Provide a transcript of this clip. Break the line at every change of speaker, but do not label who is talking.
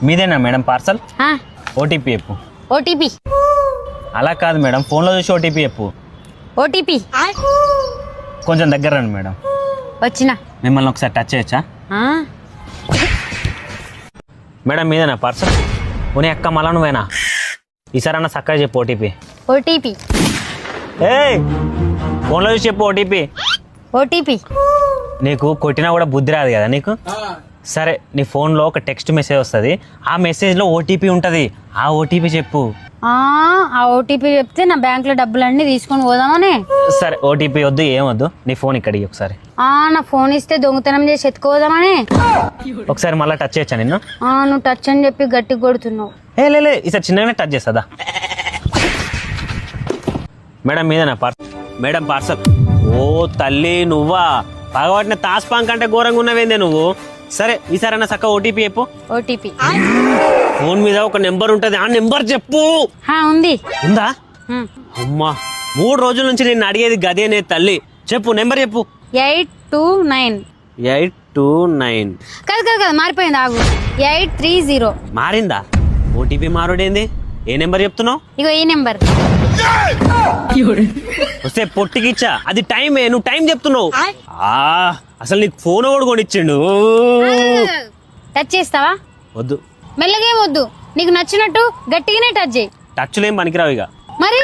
మీదేనా madam parcel? OTP చెప్పు.
OTP
అలా కాదు మేడం, ఫోన్లో చూసి ఓటీపీ చెప్పు.
ఓటీపీ
కొంచెం దగ్గర రండి మేడం.
వచ్చిన
మిమ్మల్ని ఒకసారి టచ్ చేయొచ్చా మేడం? మీదేనా పార్సల్? పోనీ అక్క మళ్ళా నువ్వేనా? ఈసారి అన్న చక్కగా చెప్పు ఓటీపీ.
ఓటీపీ
ఫోన్లో చూసి చెప్పు ఓటీపీ.
ఓటీపీ
నీకు కొట్టినా కూడా బుద్ధి రాదు కదా నీకు? సరే, నీ ఫోన్లో ఒక టెక్స్ట్ మెసేజ్ వస్తుంది, ఆ మెసేజ్లో ఓటీపీ ఉంటుంది, ఆ ఓటీపీ చెప్పు.
ఆ ఓటీపీ చెప్తే నా బ్యాంకులో డబ్బులన్నీ తీసుకొని పోదామని.
సరే, ఓటీపీ వద్దు, ఏమొద్దు, నీ ఫోన్ ఇక్కడికి ఒకసారి.
నా ఫోన్ ఇస్తే దొంగతనం చేసి ఎత్తుకోదామని.
ఒకసారి మళ్ళీ టచ్ చేయొచ్చా నిన్ను?
నువ్వు టచ్ అని చెప్పి గట్టిగా కొడుతున్నావు.
లే ఈసారి చిన్నగానే టచ్ చేస్తుందా మేడం? మీదేనా పార్సల్? Madam parcel. ఓ తల్లి, నువ్వా? పగబట్టిన తాస్పాం కంటే ఘోరంగా ఉన్నవేందే నువ్వు. సరే, ఈసారి అన్న చక్క ఓటీపీ చెప్పు.
ఓటీపీ
ఫోన్ మీద ఒక నెంబర్ ఉంటది, ఆ నెంబర్ చెప్పు.
ఉంది.
ఉందా? అమ్మా, 3 రోజుల నుంచి నేను అడిగేది గదేనే తల్లి. చెప్పు, నెంబర్ చెప్పు.
829.
829
కాదు మారిపోయింది, ఆగు. 830.
మారిందా? ఓటీపీ మారుడేంది? ఏ నెంబర్ చెప్తున్నావు?
ఇగో ఈ నెంబర్.
వస్తే పొట్టికిచ్చా, అది టైమే, నువ్వు టైం చెప్తున్నావు. అసలు నీకు ఫోన్ కూడా కొనిచ్చిండు.
టచ్ చేస్తావా?
వద్దు.
మెల్లగేం వద్దు, నీకు నచ్చినట్టు గట్టిగానే టచ్ చేయి.
టచ్లు ఏం పనికిరావు ఇక.
మరి